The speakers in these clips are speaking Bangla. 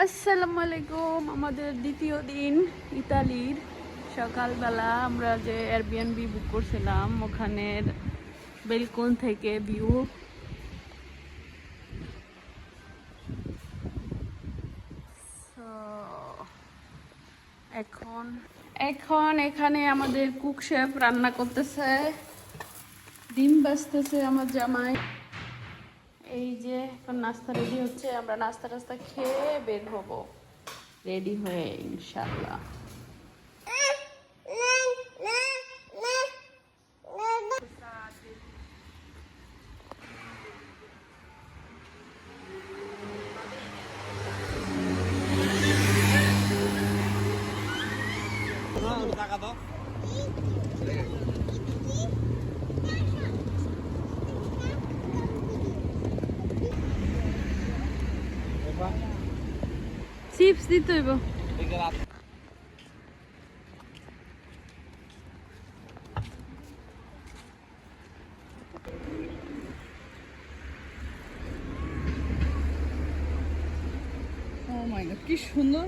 আসসালামু আলাইকুম। আমাদের দ্বিতীয় দিন ইতালির। সকালবেলা আমরা যে এয়ারবিএনবি বুক করছিলাম ওখানের বেলকন থেকে ভিউ। এখন এখন এখানে আমাদের কুক শেফ রান্না করতেছে, ডিম ভাজতেছে আমার জামাই। এই যে এখন নাস্তা রেডি হচ্ছে, আমরা নাস্তা টাস্তা খেয়ে বের হব রেডি হয়ে ইনশাআল্লাহ। চিপস দিতে হইব। ও মাই গড, কি সুন্দর।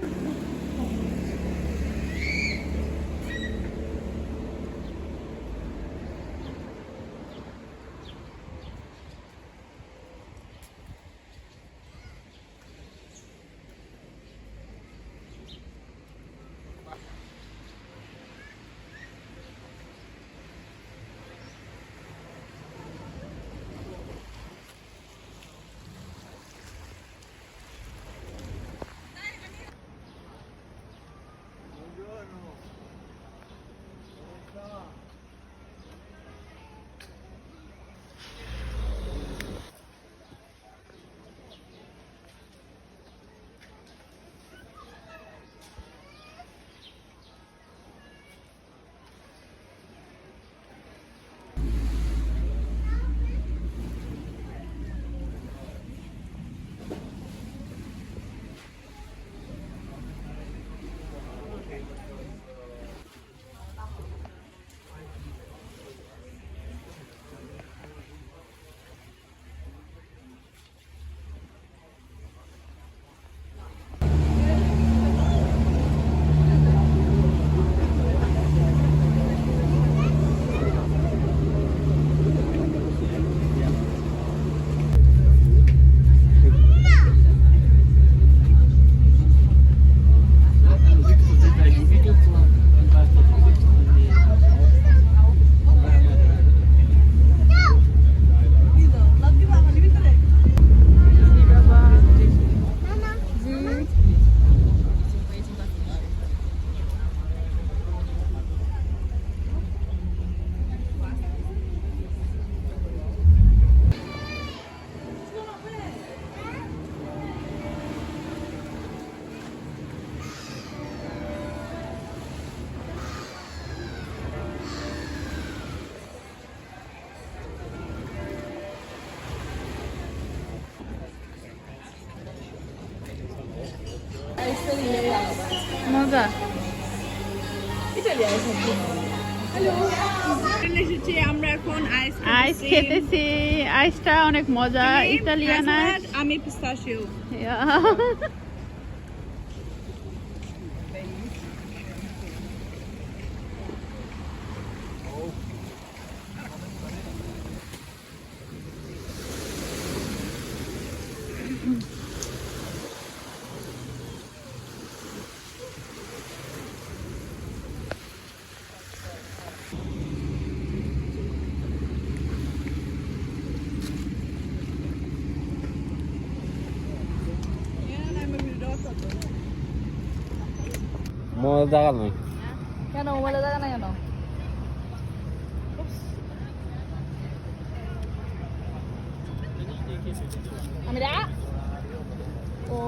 মজা। আমরা এখন আইস খেতেছি। আইসটা অনেক মজা, ইতালিয়ান আইস। আমি পিস্তাচিও। মোবাইল জায়গা নাই কেন? মোবাইলে জায়গা নাই কেন? ও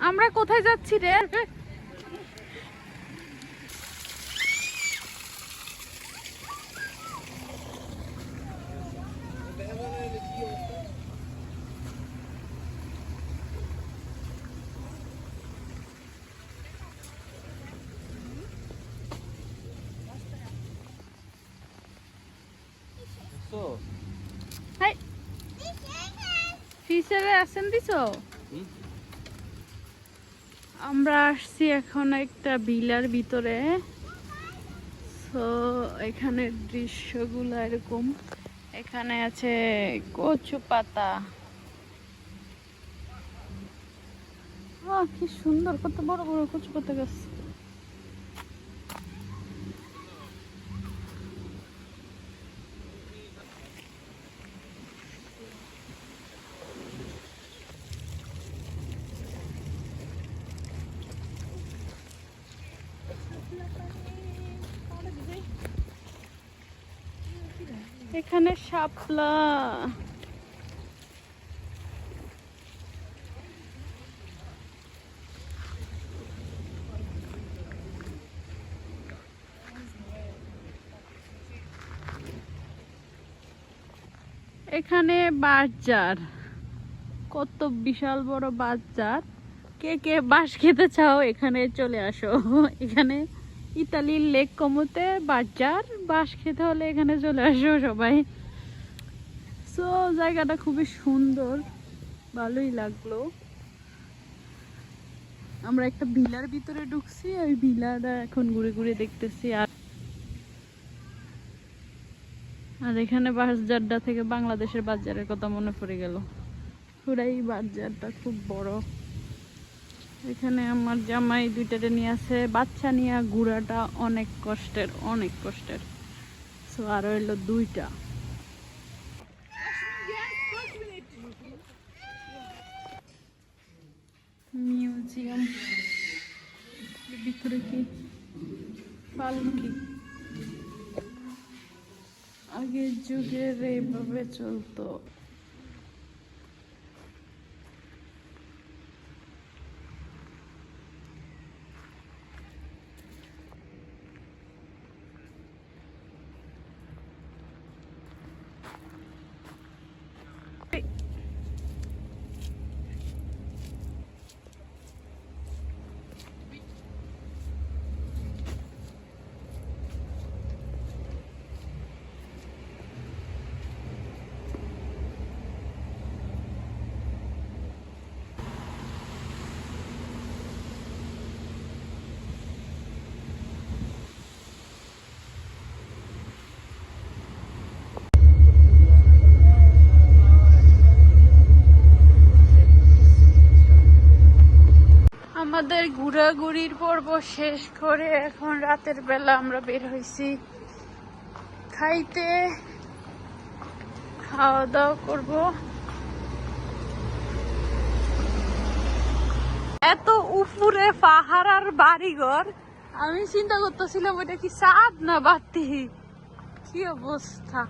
আমরা কোথায় যাচ্ছি রে? ফিশারে আসেন দিছো? আমরা আসছি এখন একটা ভিলার ভিতরে। তো এখানে দৃশ্যগুলো এরকম। এখানে আছে কচু পাতা। কি সুন্দর, কত বড় বড় কচু পাতা গাছ। এখানে শাপলা। এখানে বাজার, কত বিশাল বড় বাজার। কে কে বাঁশ খেতে চাও এখানে চলে আসো। এখানে ইতালির লেক কোমোতে বাজার, বাঁশ খেতে হলে এখানে চলে আসো সবাই। সো জায়গাটা খুবই সুন্দর, ভালোই লাগলো। আমরা একটা ভিলার ভিতরে ঢুকছি, ওই ভিলাটা এখন ঘুরে ঘুরে দেখতেছি। আর এখানে বাজারটা থেকে বাংলাদেশের বাজারের কথা মনে পড়ে গেল। পুরাই বাজারটা খুব বড়। এখানে আমার জামাই দুইটারে নিয়ে আছে, বাচ্চা নিয়ে ঘোরাটা অনেক কষ্টের, অনেক কষ্টের। সো আরো এলো দুইটা। মিউজিয়াম ভিতরে কি পালকি, আগের যুগের এইভাবে চলতো। আমাদের ঘোরাঘুরির পর্ব শেষ করে এখন রাতের বেলা আমরা বের হয়েছি খাইতে, খাওয়া দাওয়া করব। এত উপরে পাহাড় আর বাড়িঘর, আমি চিন্তা করতেছিলাম ওইটা কি ছাদ না বাতি। কি অবস্থা!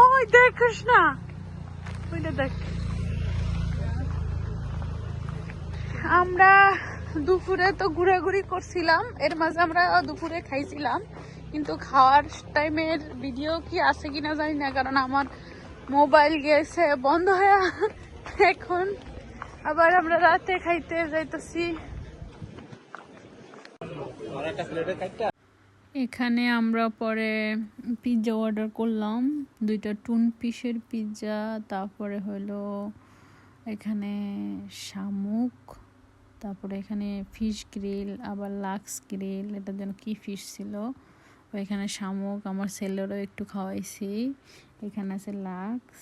ওই দেখিস না, ওইটা দেখ। আমরা দুপুরে তো ঘোরাঘুরি করছিলাম, এর মাঝে আমরা দুপুরে খাইছিলাম, কিন্তু খাওয়ার টাইমের ভিডিও কি আছে কিনা জানি না, কারণ আমার মোবাইল গেছে বন্ধ হয়ে। এখন আবার আমরা রাতে খাইতে যাইতেছি। এখানে আমরা পরে পিৎজা অর্ডার করলাম, দুইটা টুন পিসের পিৎজা, তারপরে হলো এখানে শামুক, তারপরে এখানে ফিশ গ্রিল, আবার লাক্স গ্রিল, এটা যেন কি ফিশ ছিল। এখানে শামুক, আমার ছেলেরও একটু খাওয়াইছি। এখানে আছে লাক্স।